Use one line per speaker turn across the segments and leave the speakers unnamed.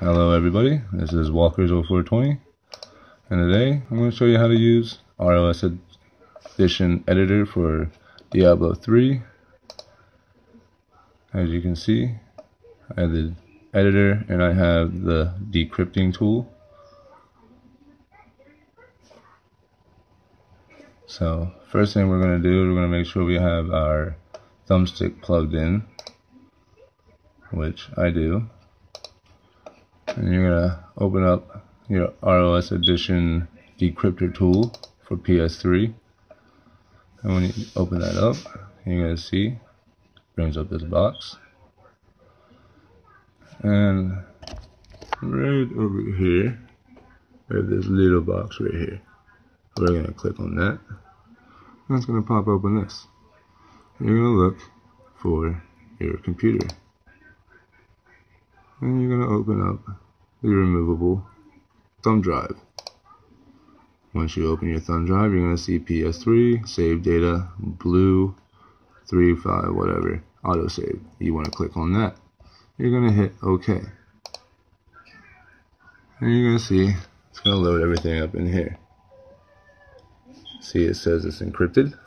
Hello everybody, this is Walkers0420, and today I'm going to show you how to use ROS Edition editor for Diablo 3. As you can see, I have the editor and I have the decrypting tool. So first thing we're going to do is we're going to make sure we have our thumbstick plugged in, which I do. And you're going to open up your ROS Edition decryptor tool for PS3. And when you open that up, you're going to see it brings up this box. And right over here, we have this little box right here. We're going to click on that. And it's going to pop open this. You're going to look for your computer. And you're going to open up the removable thumb drive. Once you open your thumb drive, you're going to see PS3, save data, blue, 3.5, whatever, autosave. You want to click on that. You're going to hit OK. And you're going to see it's going to load everything up in here. See, it says it's encrypted.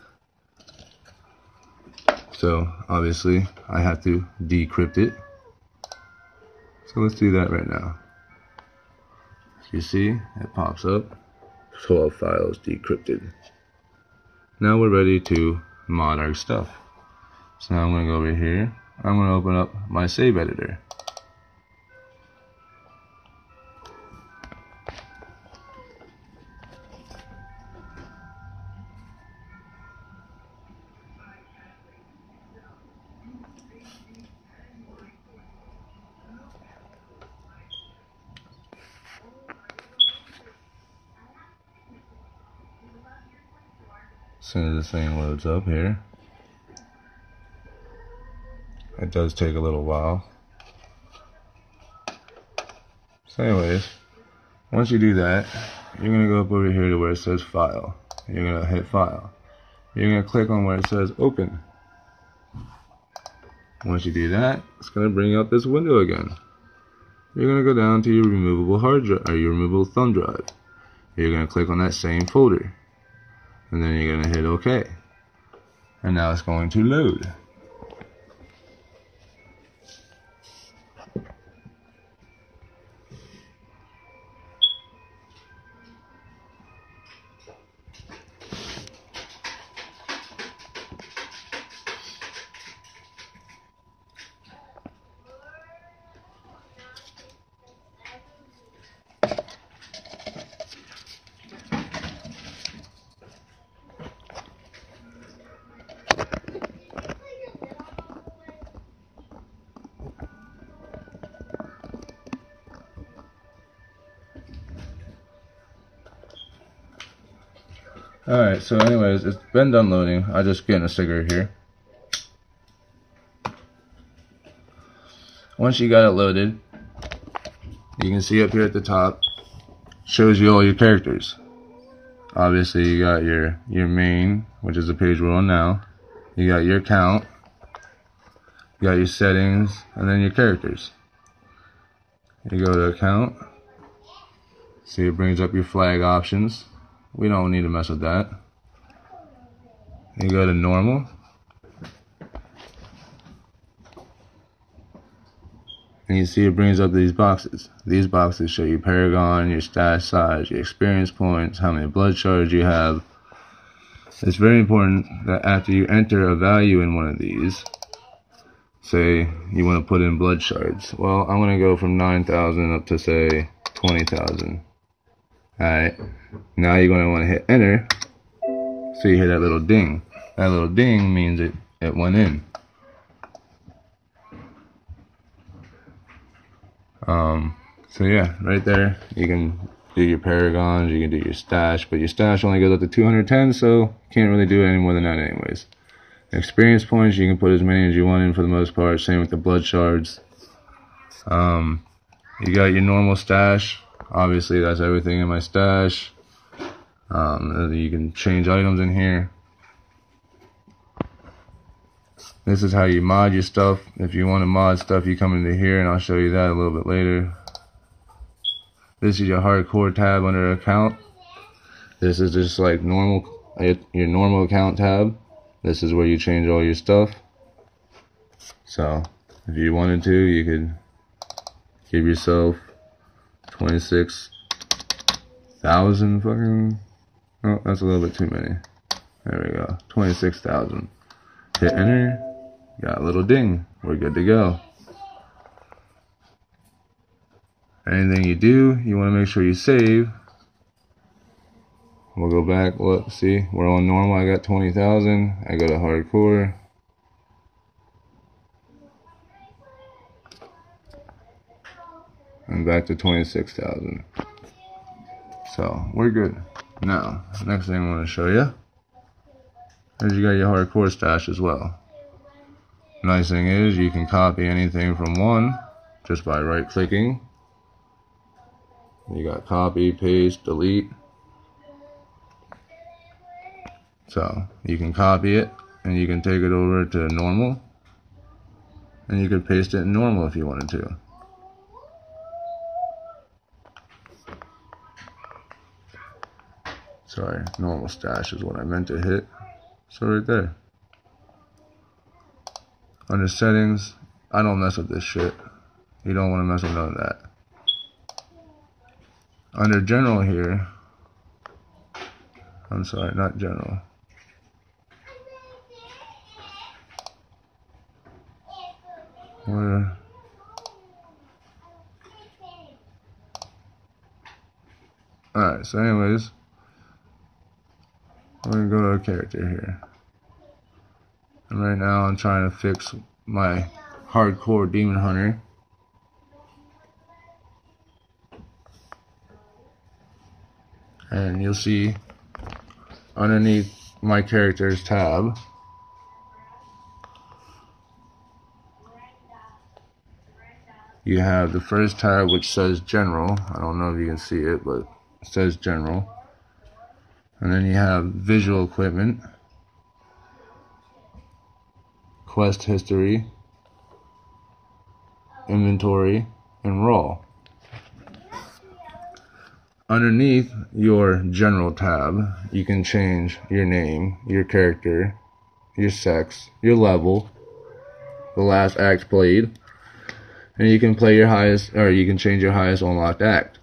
So obviously I have to decrypt it. So let's do that right now. You see, it pops up, 12 files decrypted. Now we're ready to mod our stuff. So now I'm going to go over here. I'm going to open up my save editor. As soon as this thing loads up here, it does take a little while. So anyways, once you do that, you're going to go up over here to where it says file. You're going to hit file. You're going to click on where it says open. Once you do that, it's going to bring up this window again. You're going to go down to your removable hard drive, or your removable thumb drive. You're going to click on that same folder. And then you're going to hit OK. And now it's going to load. Alright, so anyways, it's been done loading. I'm just getting a cigarette here. Once you got it loaded, you can see up here at the top, shows you all your characters. Obviously you got your main, which is the page we're on now. You got your account, you got your settings, and then your characters. You go to account, see it brings up your flag options. We don't need to mess with that. You go to normal. And you see it brings up these boxes. These boxes show you Paragon, your stash size, your experience points, how many blood shards you have. It's very important that after you enter a value in one of these, say you want to put in blood shards. Well, I'm going to go from 9,000 up to say 20,000. Alright, now you're going to want to hit enter, so you hear that little ding. That little ding means it went in. So yeah, right there, you can do your paragons, you can do your stash, but your stash only goes up to 210, so you can't really do any more than that anyways. Experience points, you can put as many as you want in for the most part, same with the blood shards. You got your normal stash. Obviously, that's everything in my stash. You can change items in here. This is how you mod your stuff. If you want to mod stuff, you come into here, and I'll show you that a little bit later. This is your hardcore tab under account. This is just like your normal account tab. This is where you change all your stuff. So if you wanted to, you could give yourself 26,000 fucking. Oh, that's a little bit too many. There we go. 26,000. Hit enter. Got a little ding. We're good to go. Anything you do, you want to make sure you save. We'll go back. Look, see, we're on normal. I got 20,000. I go to hardcore. And back to 26,000. So we're good. Now, next thing I want to show you is you got your hardcore stash as well. Nice thing is you can copy anything from one just by right clicking. You got copy, paste, delete. So you can copy it and you can take it over to normal, and you could paste it in normal if you wanted to. Sorry, normal stash is what I meant to hit. So right there. Under settings, I don't mess with this shit. You don't want to mess with none of that. Under general here, I'm sorry, not general. Where? Alright, so anyways, we're going to go to a character here. And right now I'm trying to fix my hardcore demon hunter. And you'll see underneath my characters tab, you have the first tab which says general. I don't know if you can see it, but it says general. And then you have visual equipment, quest history, inventory, and raw. Underneath your general tab, you can change your name, your character, your sex, your level, the last act played, and you can play your highest, or you can change your highest unlocked act.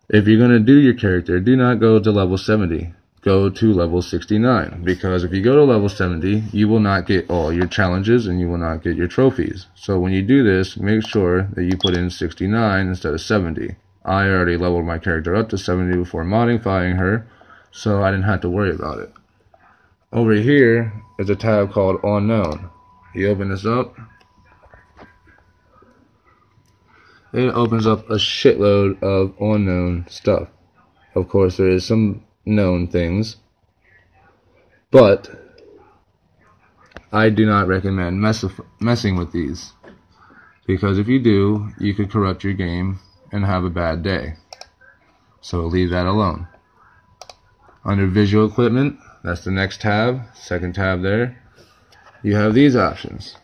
If you're going to do your character, do not go to level 70. Go to level 69, because if you go to level 70, you will not get all your challenges and you will not get your trophies. So when you do this, make sure that you put in 69 instead of 70. I already leveled my character up to 70 before modifying her, so I didn't have to worry about it. Over here is a tab called Unknown. You open this up. It opens up a shitload of unknown stuff. Of course, there is some known things, but I do not recommend messing with these, because if you do, you could corrupt your game and have a bad day. So leave that alone. Under visual equipment, that's the next tab, second tab there, you have these options.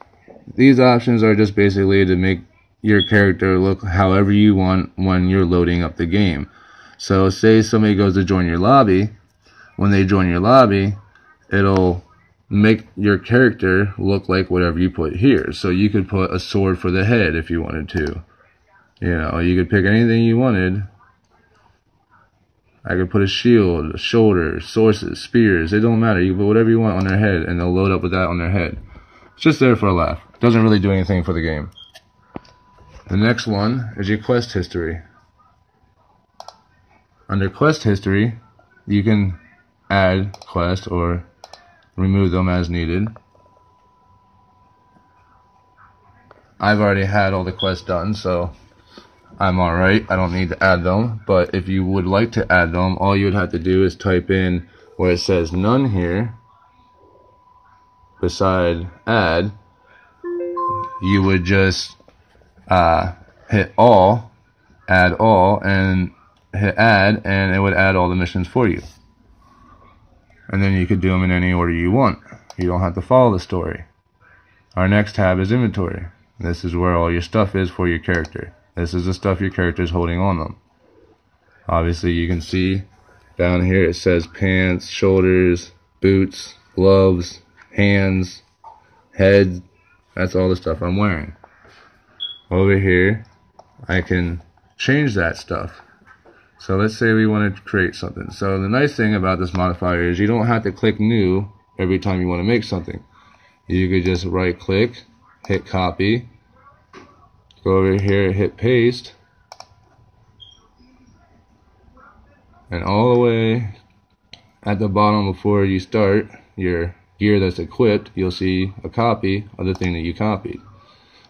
These options are just basically to make your character look however you want when you're loading up the game. So say somebody goes to join your lobby. When they join your lobby, it'll make your character look like whatever you put here. So you could put a sword for the head if you wanted to. You know, you could pick anything you wanted. I could put a shield, a shoulder, swords, spears. It don't matter. You can put whatever you want on their head, and they'll load up with that on their head. It's just there for a laugh. It doesn't really do anything for the game. The next one is your quest history. Under quest history, you can add quests or remove them as needed. I've already had all the quests done, so I'm alright. I don't need to add them. But if you would like to add them, all you would have to do is type in where it says none here, beside add. You would just hit all, add all, and hit add, and it would add all the missions for you. And then you could do them in any order you want. You don't have to follow the story. Our next tab is inventory. This is where all your stuff is for your character. This is the stuff your character is holding on them. Obviously, you can see down here it says pants, shoulders, boots, gloves, hands, head. That's all the stuff I'm wearing. Over here, I can change that stuff. So let's say we want to create something. So the nice thing about this modifier is you don't have to click new every time you want to make something. You could just right click, hit copy, go over here, hit paste, and all the way at the bottom before you start your gear that's equipped, you'll see a copy of the thing that you copied.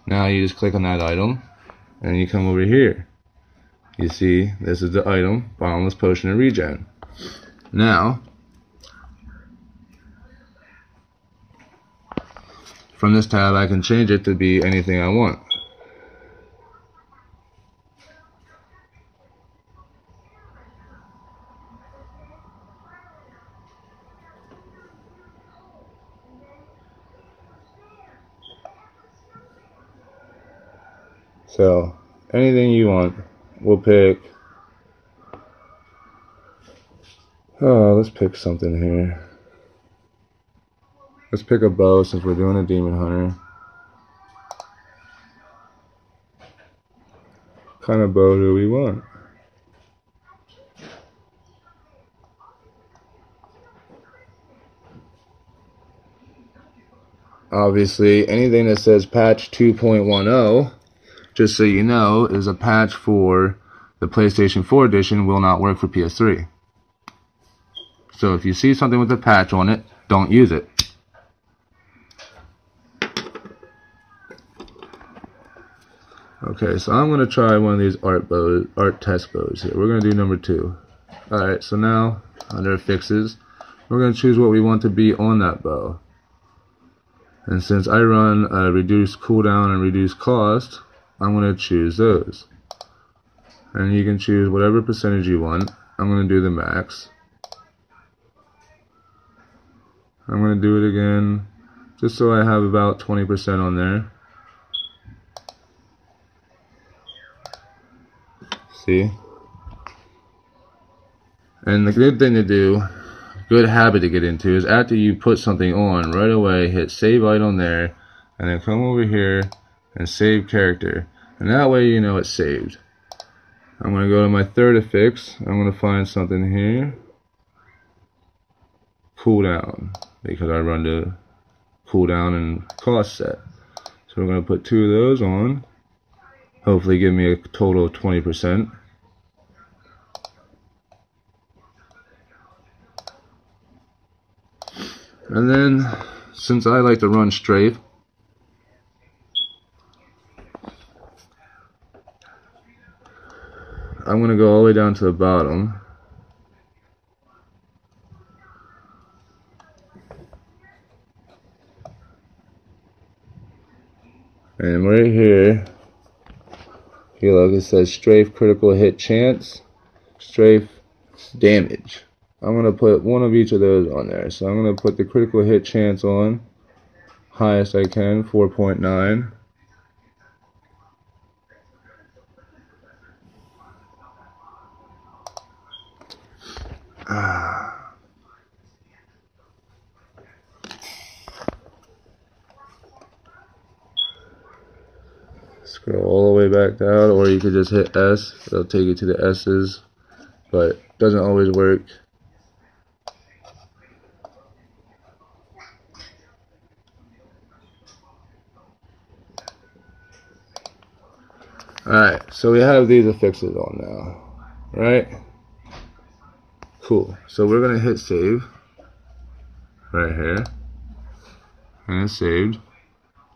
Now you just click on that item and you come over here. You see this is the item, bottomless potion of regen. Now from this tab I can change it to be anything I want. So anything you want, we'll pick. Let's pick something here. Let's pick a bow since we're doing a demon hunter. What kind of bow do we want? Obviously, anything that says patch 2.10, just so you know, is a patch for the PlayStation 4 edition, will not work for PS3. So if you see something with a patch on it, don't use it. Okay, so I'm going to try one of these art test bows here. We're going to do number 2. Alright, so now, under fixes, we're going to choose what we want to be on that bow. And since I run reduced cooldown and reduced cost, I'm going to choose those. And you can choose whatever percentage you want. I'm going to do the max. I'm going to do it again, just so I have about 20% on there. See? And the good thing to do, good habit to get into, is after you put something on, right away hit save item there, and then come over here and save character, and that way you know it's saved. I'm going to go to my third affix. I'm going to find something here, cooldown, because I run the cooldown and cost set. So we're going to put 2 of those on, hopefully give me a total of 20%. And then, since I like to run strafe, I'm going to go all the way down to the bottom. And right here, you look, it says strafe critical hit chance, strafe damage. I'm going to put one of each of those on there. So I'm going to put the critical hit chance on, highest I can, 4.9. Scroll all the way back down, or you could just hit S. It'll take you to the S's, but it doesn't always work. Alright, so we have these affixes on now, right? Cool. So we're going to hit save right here, and it's saved.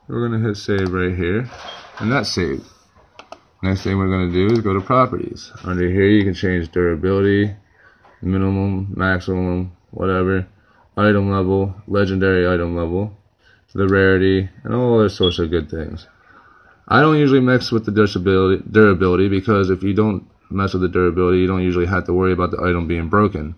We're going to hit save right here, and that's saved. Next thing we're going to do is go to properties. Under here you can change durability, minimum, maximum, whatever, item level, legendary item level, the rarity, and all other sorts of good things. I don't usually mess with the durability because if you don't mess with the durability, you don't usually have to worry about the item being broken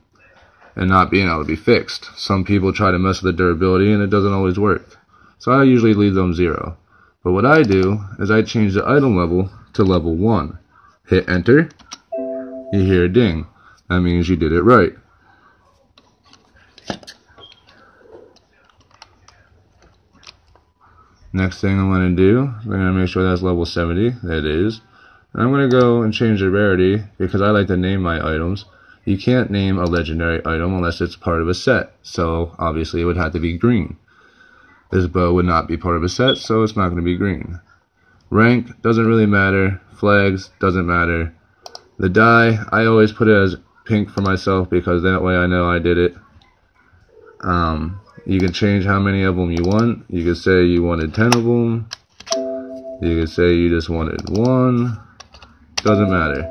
and not being able to be fixed. Some people try to mess with the durability and it doesn't always work. So I usually leave them 0. But what I do is I change the item level to level 1. Hit enter. You hear a ding. That means you did it right. Next thing I'm going to do, I'm going to make sure that's level 70. That is. And I'm going to go and change the rarity because I like to name my items. You can't name a legendary item unless it's part of a set. So obviously it would have to be green. This bow would not be part of a set, so it's not going to be green. Rank doesn't really matter. Flags doesn't matter. The die, I always put it as pink for myself because that way I know I did it. You can change how many of them you want. You can say you wanted 10 of them. You can say you just wanted 1. Doesn't matter.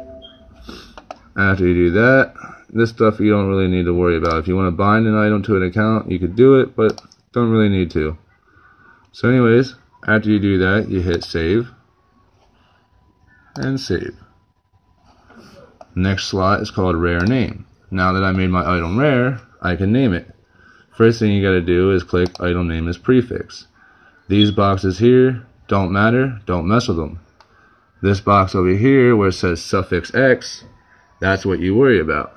After you do that, this stuff you don't really need to worry about. If you want to bind an item to an account, you could do it, but don't really need to. So anyways, after you do that, you hit save. And save. Next slot is called rare name. Now that I made my item rare, I can name it. First thing you gotta do is click item name as prefix. These boxes here don't matter, don't mess with them. This box over here where it says suffix X, that's what you worry about.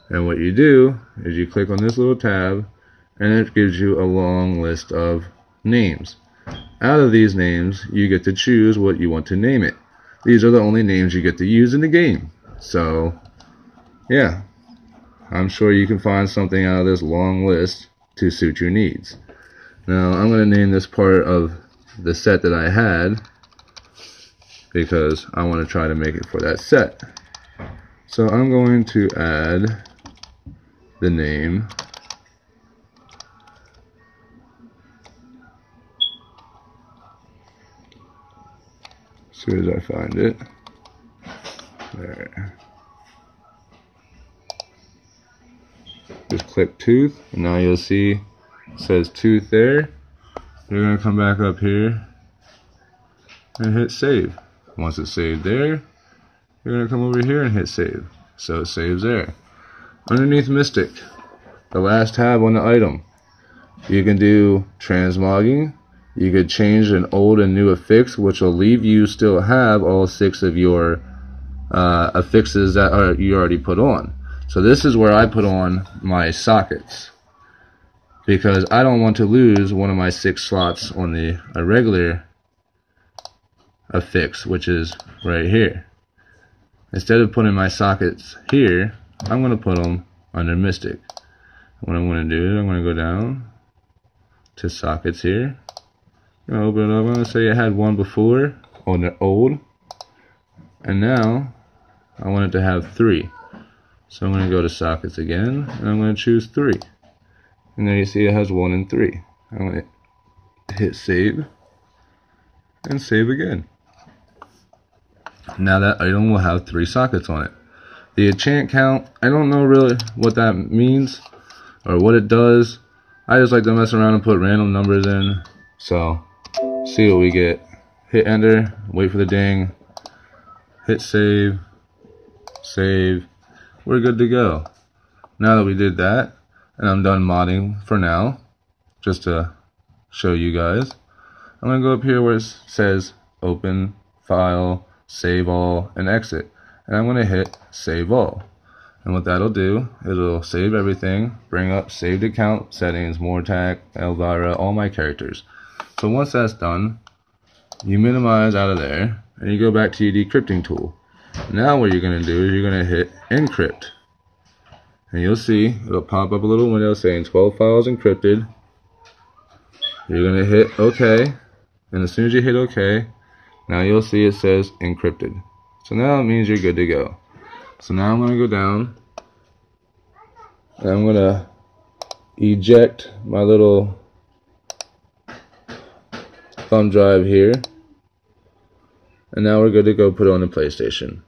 And what you do is you click on this little tab and it gives you a long list of names. Out of these names, you get to choose what you want to name it. These are the only names you get to use in the game. So, yeah. I'm sure you can find something out of this long list to suit your needs. Now, I'm going to name this part of the set that I had because I want to try to make it for that set. So I'm going to add the name as soon as I find it. There. Just click tooth, and now you'll see it says tooth there. You're going to come back up here and hit save. Once it's saved there, you're going to come over here and hit save. So it saves there. Underneath Mystic, the last tab on the item, you can do transmogging. You could change an old and new affix, which will leave you still have all 6 of your affixes that you already put on. So this is where I put on my sockets because I don't want to lose one of my 6 slots on the regular affix, which is right here. Instead of putting my sockets here, I'm going to put them under Mystic. What I'm going to do is I'm going to go down to sockets here. I'm going to open it up. I'm going to say I had one before on the old, and now I want it to have 3. So I'm going to go to sockets again, and I'm going to choose 3. And then you see it has 1 and 3. I'm going to hit save, and save again. Now that item will have 3 sockets on it. The enchant count, I don't know really what that means, or what it does. I just like to mess around and put random numbers in. So, see what we get. Hit enter, wait for the ding, hit save, save. We're good to go. Now that we did that, and I'm done modding for now, just to show you guys, I'm going to go up here where it says open, file, save all, and exit. And I'm going to hit save all. And what that'll do, it'll save everything, bring up saved account, settings, Mortac, Elvira, all my characters. So once that's done, you minimize out of there, and you go back to your decrypting tool. Now what you're going to do is you're going to hit encrypt. And you'll see it'll pop up a little window saying 12 files encrypted. You're going to hit OK. And as soon as you hit OK, now you'll see it says encrypted. So now it means you're good to go. So now I'm going to go down. And I'm going to eject my little thumb drive here. And now we're good to go put it on the PlayStation.